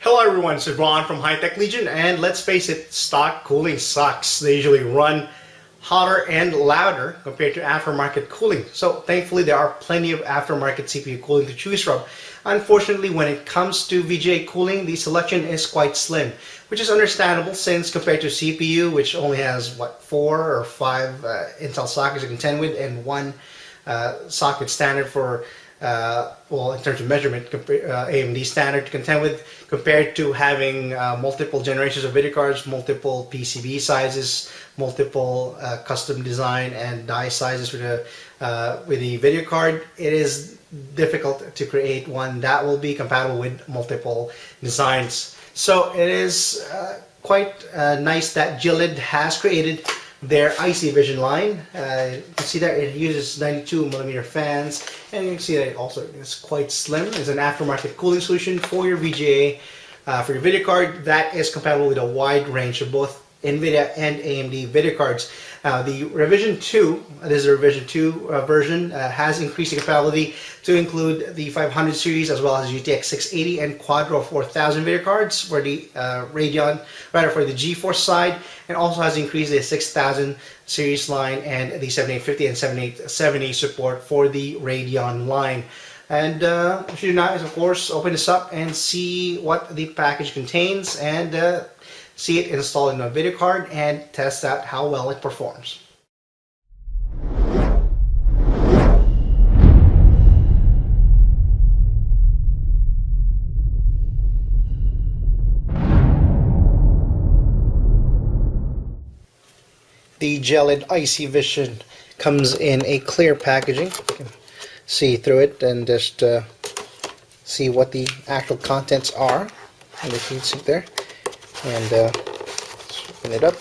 Hello everyone, it's Ron from High Tech Legion, and let's face it, stock cooling sucks. They usually run hotter and louder compared to aftermarket cooling. So thankfully there are plenty of aftermarket CPU cooling to choose from. Unfortunately, when it comes to VGA cooling, the selection is quite slim, which is understandable since compared to CPU, which only has what, 4 or 5 Intel sockets you can contend with, and one socket standard for well, in terms of measurement, AMD standard to contend with, compared to having multiple generations of video cards, multiple PCB sizes, multiple custom design and die sizes with the video card. It is difficult to create one that will be compatible with multiple designs. So it is quite nice that GELID has created their Icy Vision line. You can see that it uses 92mm fans, and you can see that it also is quite slim. It's an aftermarket cooling solution for your VGA, for your video card that is compatible with a wide range of both NVIDIA and AMD video cards. The Revision 2, this is a Revision 2 version, has increased the compatibility to include the 500 series as well as GTX 680 and Quadro 4000 video cards for the for the GeForce side, and also has increased the 6000 series line and the 7850 and 7870 support for the Radeon line. And what you should do now is, of course, open this up and see what the package contains, and see it installed in a video card and test out how well it performs. The GELID Icy Vision comes in a clear packaging. You can see through it and just see what the actual contents are. And the heatsink there. And let's open it up.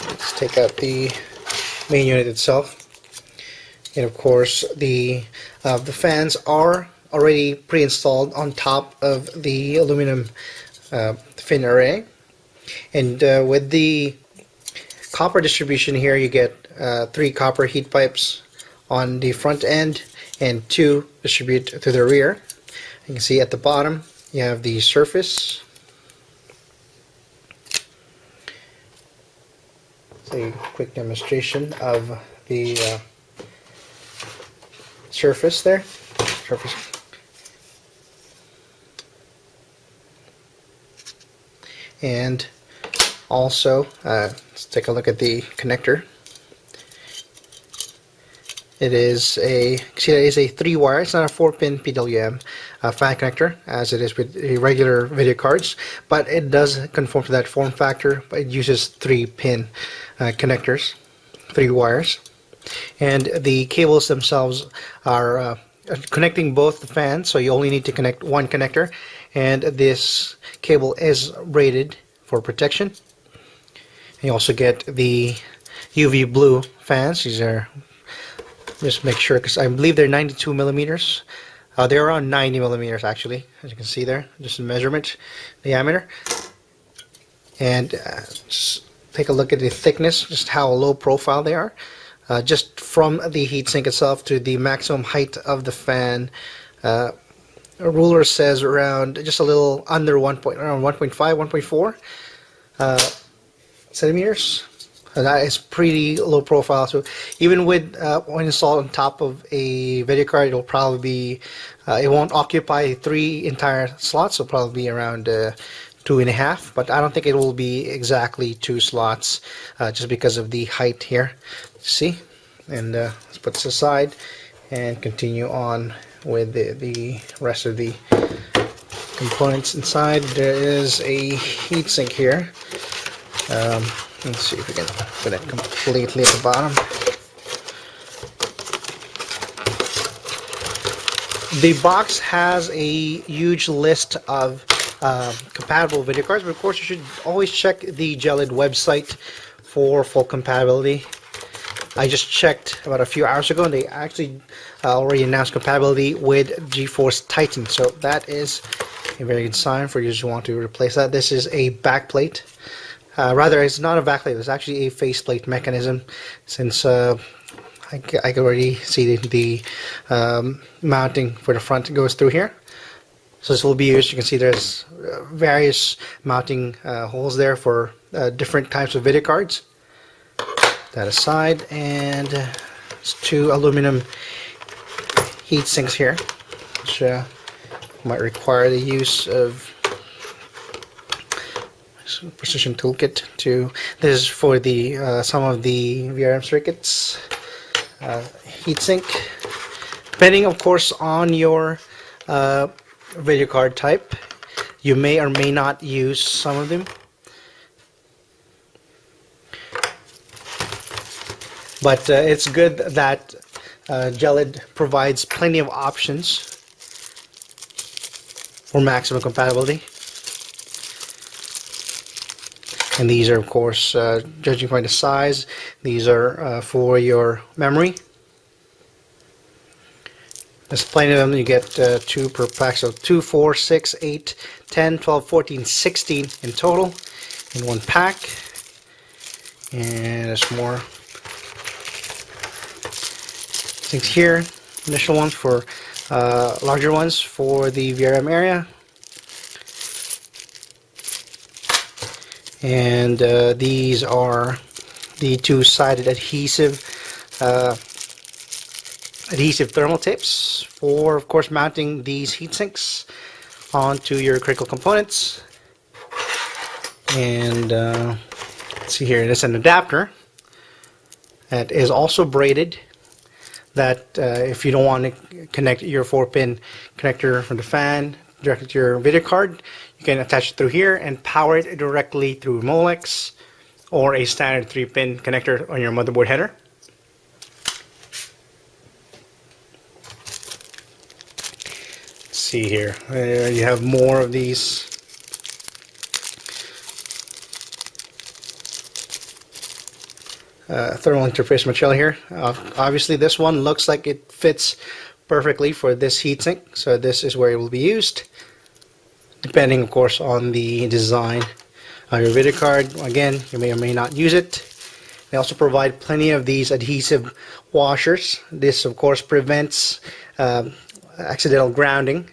Let's take out the main unit itself. And of course, the fans are already pre-installed on top of the aluminum fin array. And with the copper distribution here, you get 3 copper heat pipes on the front end, and 2 distribute to the rear. You can see at the bottom you have the surface. So a quick demonstration of the surface there. And also, let's take a look at the connector. It is a 3-wire. It's not a 4-pin PWM fan connector as it is with regular video cards, but it does conform to that form factor. But it uses 3-pin connectors, 3 wires, and the cables themselves are connecting both the fans. So you only need to connect one connector, and this cable is rated for protection. You also get the UV Blue fans. These are, just make sure, because I believe they're 92mm. They're around 90mm actually, as you can see there, just a measurement diameter. And just take a look at the thickness, just how low profile they are. Just from the heatsink itself to the maximum height of the fan, a ruler says around just a little under around 1.5, 1.4 centimeters. That is pretty low profile. So even with when installed on top of a video card, it'll probably be it won't occupy 3 entire slots. It'll probably be around 2.5, but I don't think it will be exactly 2 slots just because of the height here. See, and let's put this aside and continue on with the rest of the components inside. There is a heatsink here. Let's see if we can put it completely at the bottom. The box has a huge list of compatible video cards, but of course you should always check the GELID website for full compatibility. I just checked about a few hours ago, and they actually already announced compatibility with GeForce TITAN, so that is a very good sign for you who want to replace that. This is a backplate. Rather, it's not a backplate, it's actually a faceplate mechanism, since I can already see the mounting for the front goes through here. So this will be used. You can see there's various mounting holes there for different types of video cards. That aside, and it's 2 aluminum heat sinks here, which might require the use of precision toolkit to. This is for the some of the VRM circuits. Heatsink, depending of course on your video card type, you may or may not use some of them, but it's good that GELID provides plenty of options for maximum compatibility. And these are, of course, judging by the size, these are for your memory. There's plenty of them. You get 2 per pack, so 2, 4, 6, 8, 10, 12, 14, 16 in total in one pack. And there's more things here. Initial ones for larger ones for the VRM area. And these are the 2-sided adhesive thermal tapes for, of course, mounting these heat sinks onto your critical components. And let's see here, there's an adapter that is also braided, that if you don't want to connect your 4-pin connector from the fan directly to your video card, you can attach it through here and power it directly through Molex or a standard 3-pin connector on your motherboard header. Let's see here, you have more of these thermal interface material here. Obviously this one looks like it fits perfectly for this heatsink, so this is where it will be used, depending of course on the design of your video card. Again, you may or may not use it. They also provide plenty of these adhesive washers. This of course prevents accidental grounding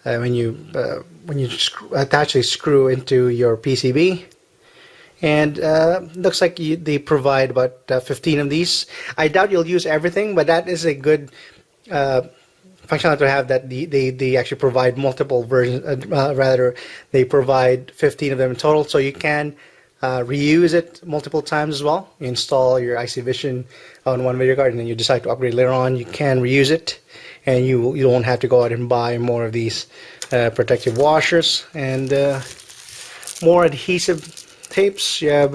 when you attach a screw into your PCB. And looks like they provide about 15 of these. I doubt you'll use everything, but that is a good functionality to have, that they actually provide multiple versions. Rather, they provide 15 of them in total, so you can reuse it multiple times as well. You install your Icy Vision on one video card, and then you decide to upgrade later on. You can reuse it, and you don't have to go out and buy more of these protective washers. And more adhesive tapes. You have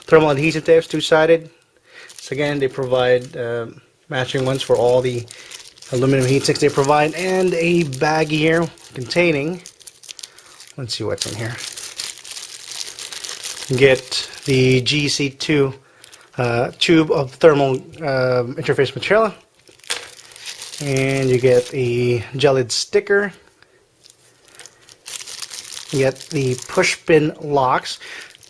thermal adhesive tapes, 2-sided. So again, they provide matching ones for all the aluminum heatsinks they provide, and a bag here containing, let's see what's in here. You get the GC2 tube of thermal interface material, and you get a GELID sticker. You get the push pin locks.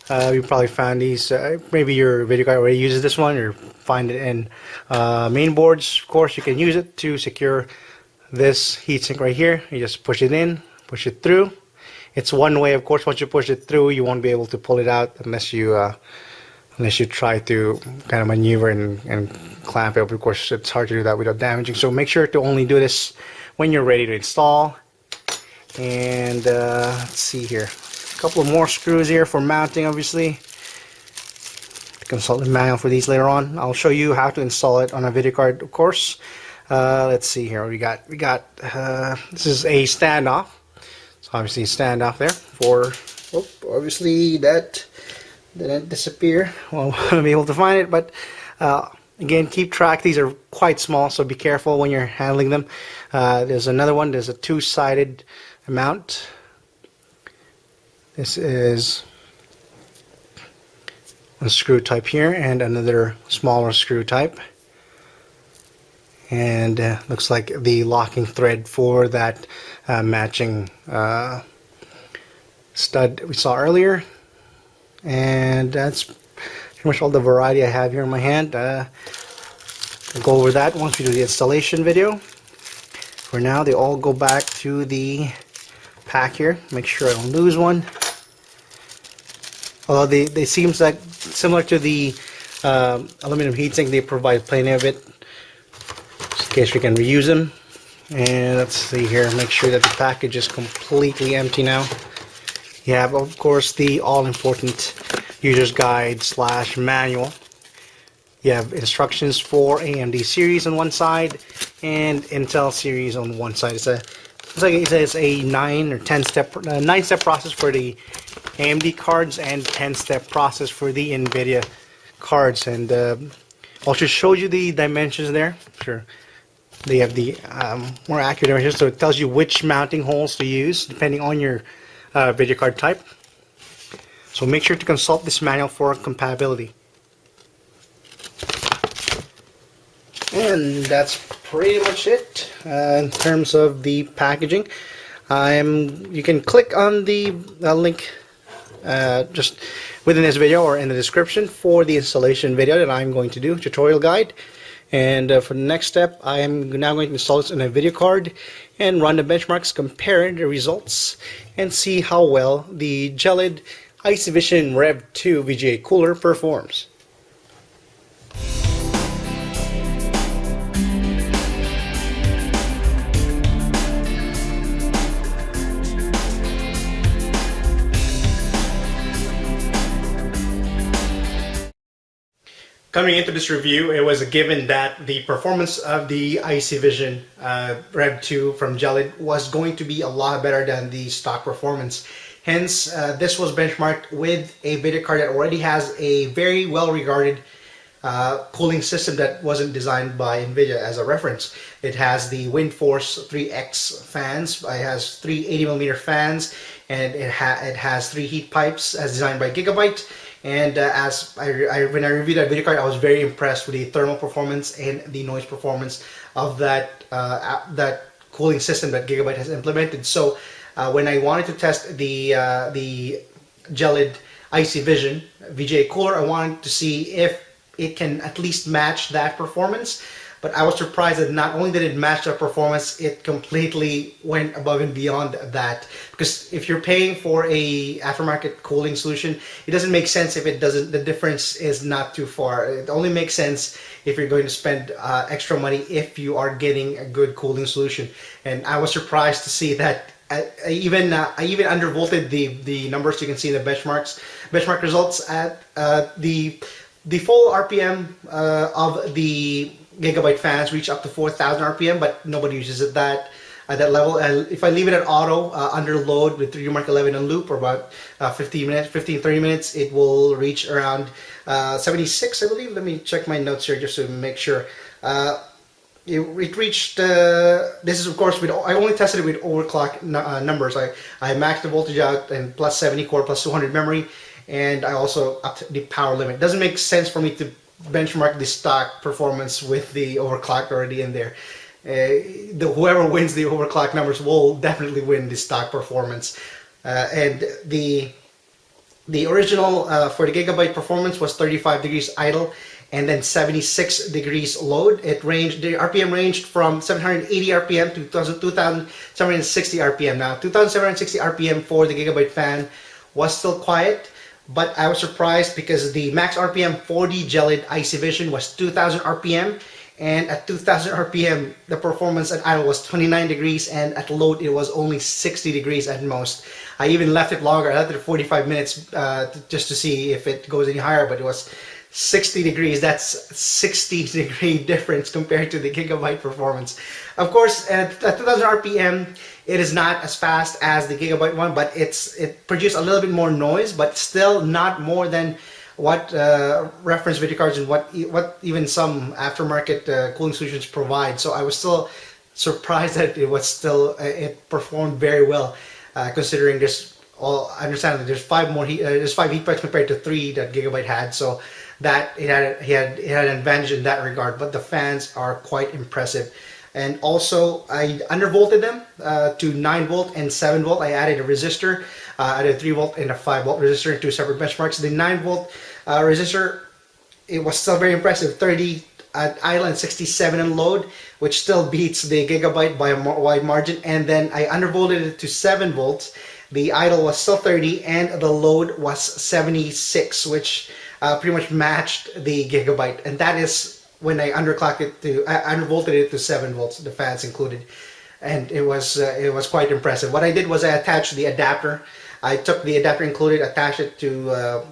You probably found these, maybe your video card already uses this one, or find it in main boards. Of course, you can use it to secure this heatsink right here. You just push it in, push it through. It's one way, of course. Once you push it through, you won't be able to pull it out unless you try to kind of maneuver and clamp it. Of course, it's hard to do that without damaging. So make sure to only do this when you're ready to install. And let's see here, a couple of more screws here for mounting. Obviously, consult the manual for these later on. I'll show you how to install it on a video card, of course. Let's see here, we got this is a standoff. So obviously standoff there for, obviously that didn't disappear. Well, I'll be able to find it, but again, keep track. These are quite small, so be careful when you're handling them. There's another one. There's a 2-sided mount. This is a screw type here, and another smaller screw type. And looks like the locking thread for that matching stud we saw earlier. And that's pretty much all the variety I have here in my hand. We'll go over that once we do the installation video. For now, they all go back to the pack here. Make sure I don't lose one. Although they seem like similar to the aluminum heatsink, they provide plenty of it, just in case we can reuse them. And let's see here, make sure that the package is completely empty now. You have, of course, the all-important user's guide / manual. You have instructions for AMD series on one side and Intel series on one side. It's like it says a 9 or 10-step, 9-step process for the AMD cards and 10-step process for the NVIDIA cards. And also shows you the dimensions there. Sure, they have the more accurate dimensions, so it tells you which mounting holes to use depending on your video card type. So make sure to consult this manual for compatibility. And that's pretty much it in terms of the packaging. You can click on the link just within this video or in the description for the installation video that I'm going to do, tutorial guide. And for the next step, I am now going to install this in a video card and run the benchmarks, compare the results, and see how well the GELID Icy Vision Rev 2 VGA cooler performs. Coming into this review, it was a given that the performance of the Icy Vision Rev 2 from GELID was going to be a lot better than the stock performance. Hence, this was benchmarked with a video card that already has a very well-regarded cooling system that wasn't designed by NVIDIA as a reference. It has the WindForce 3X fans, it has 3 80mm fans, and it has 3 heat pipes as designed by Gigabyte. And when I reviewed that video card, I was very impressed with the thermal performance and the noise performance of that cooling system that Gigabyte has implemented. So when I wanted to test the GELID Icy Vision VGA cooler, I wanted to see if it can at least match that performance. But I was surprised that not only did it match that performance, it completely went above and beyond that. Because if you're paying for a aftermarket cooling solution, it doesn't make sense if it doesn't. The difference is not too far. It only makes sense if you're going to spend extra money if you are getting a good cooling solution. And I was surprised to see that. I even undervolted the numbers you can see in the benchmark results at the full RPM of the Gigabyte fans reach up to 4,000 RPM, but nobody uses it at that level. And if I leave it at auto under load with 3D Mark 11 on loop for about 30 minutes, it will reach around 76, I believe. Let me check my notes here just to make sure. It reached, this is of course, I only tested it with overclock numbers. I maxed the voltage out and plus 70 core, plus 200 memory, and I also upped the power limit. It doesn't make sense for me to benchmark the stock performance with the overclock already in there. Whoever wins the overclock numbers will definitely win the stock performance. And the original for the Gigabyte performance was 35 degrees idle and then 76 degrees load. The RPM ranged from 780 RPM to 2760 RPM. Now 2760 RPM for the Gigabyte fan was still quiet, but I was surprised because the max RPM for the GELID Icy Vision was 2000 RPM, and at 2000 RPM the performance at idle was 29 degrees, and at load it was only 60 degrees at most. I even left it longer. I left it 45 minutes just to see if it goes any higher, but it was 60 degrees. That's 60 degree difference compared to the Gigabyte performance. Of course, at 2000 RPM, it is not as fast as the Gigabyte one, but it produced a little bit more noise, but still not more than what reference video cards and what even some aftermarket cooling solutions provide. So I was still surprised that it performed very well, considering I understand that there's 5 heat pipes compared to 3 that Gigabyte had. So that it had an advantage in that regard, but the fans are quite impressive. And also I undervolted them to 9 volt and 7 volt. I added a resistor, I added a 3 volt and a 5 volt resistor in 2 separate benchmarks. The 9 volt resistor it was still very impressive. 30 at idle and 67 in load, which still beats the Gigabyte by a wide margin. And then I undervolted it to 7 volts. The idle was still 30 and the load was 76, which pretty much matched the Gigabyte. And that is when I underclocked it to, I undervolted it to 7 volts, the fans included. And it was quite impressive. What I did was I attached the adapter. I took the adapter included, attached it to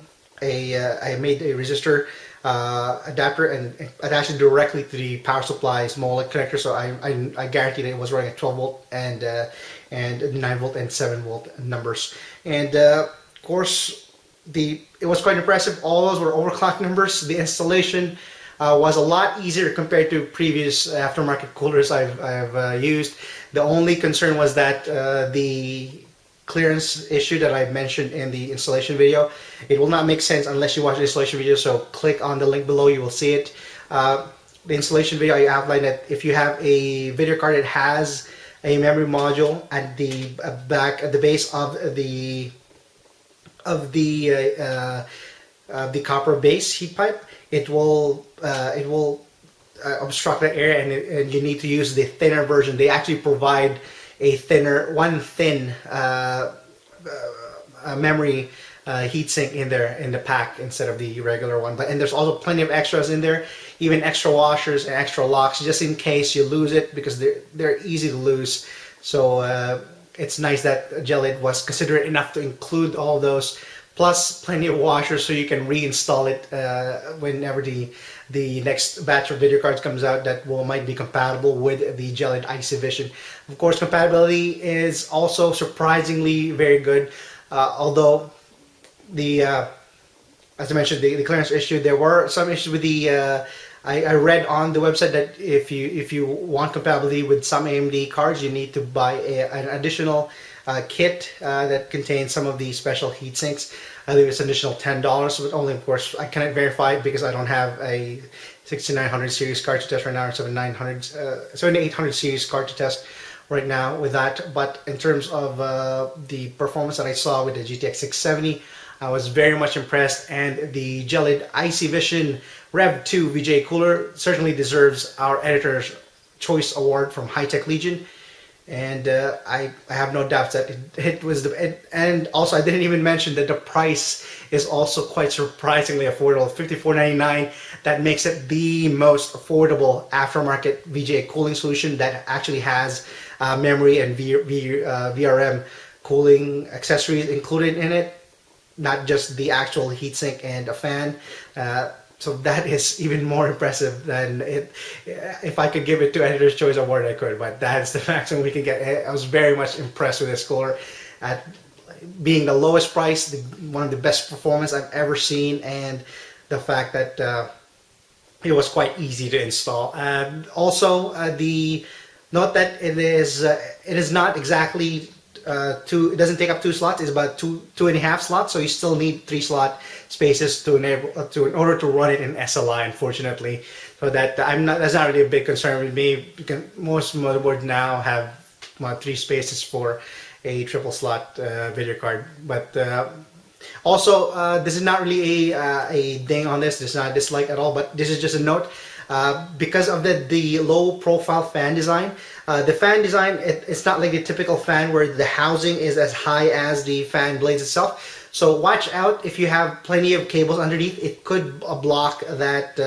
I made a resistor adapter and attached it directly to the power supply small connector, so I guaranteed it was running at 12 volt and 9 volt and 7 volt numbers. And of course it was quite impressive. All those were overclock numbers. The installation was a lot easier compared to previous aftermarket coolers I've used. The only concern was that the clearance issue that I mentioned in the installation video. It will not make sense unless you watch the installation video, so click on the link below, you will see it. The installation video, I outlined that if you have a video card that has a memory module at the back, at the base of the copper base heat pipe, it will obstruct that area, and you need to use the thinner version. They actually provide a thinner, thin memory heatsink in there in the pack instead of the regular one. And there's also plenty of extras in there, even extra washers and extra locks, just in case you lose it, because they're easy to lose. So it's nice that GELID was considerate enough to include all those, plus plenty of washers so you can reinstall it whenever the next batch of video cards comes out that might be compatible with the GELID Icy Vision. Of course, compatibility is also surprisingly very good, although as I mentioned, the clearance issue, there were some issues with the I read on the website that if you want compatibility with some AMD cards, you need to buy an additional kit that contains some of the special heat sinks. I believe it's an additional $10, but only, of course, I cannot verify it because I don't have a 6900 series card to test right now, or 7800 series card to test right now with that. But in terms of the performance that I saw with the GTX 670, I was very much impressed, and the GELID Icy Vision Rev 2 VGA cooler certainly deserves our Editor's Choice Award from High Tech Legion. And I have no doubts that it was and also I didn't even mention that the price is also quite surprisingly affordable, $54.99. That makes it the most affordable aftermarket VGA cooling solution that actually has memory and VRM cooling accessories included in it, not just the actual heatsink and a fan. So that is even more impressive than it. If I could give it to Editor's Choice Award, I could, but that's the maximum we can get. I was very much impressed with this cooler, at being the lowest price, one of the best performance I've ever seen, and the fact that it was quite easy to install. Also, note that it is not exactly it doesn't take up 2 slots. It's about 2.5 slots, so you still need 3 slot spaces in order to run it in SLI, unfortunately. So that's not really a big concern with me, because most motherboards now have 3 spaces for a triple slot video card. But also, this is not really a ding on this. This is not a dislike at all, but this is just a note. Because of the low profile fan design, the fan design, it's not like the typical fan where the housing is as high as the fan blades itself. So watch out if you have plenty of cables underneath. It could block that.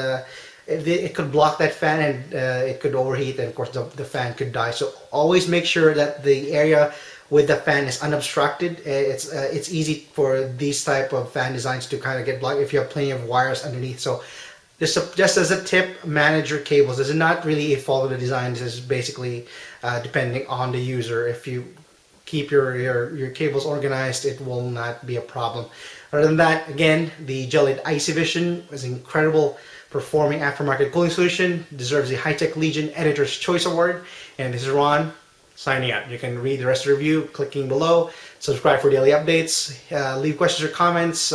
It could block that fan, and it could overheat, and of course the fan could die. So always make sure that the area with the fan is unobstructed. It's easy for these type of fan designs to kind of get blocked if you have plenty of wires underneath. So just as a tip, manage your cables. This is not really a fault of the design. This is basically depending on the user. If you keep your cables organized, it will not be a problem. Other than that, again, the GELID Icy Vision is an incredible performing aftermarket cooling solution. Deserves the High Tech Legion Editor's Choice Award. And this is Ron signing out. You can read the rest of the review clicking below. Subscribe for daily updates. Leave questions or comments.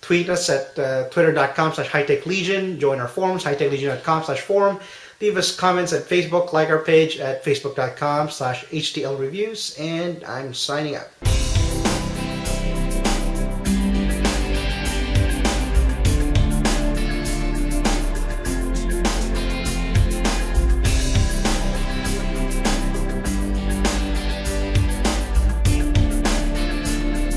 Tweet us at twitter.com/hightechlegion. Join our forums, hightechlegion.com/forum. Leave us comments at Facebook. Like our page at facebook.com/HTLreviews. And I'm signing out.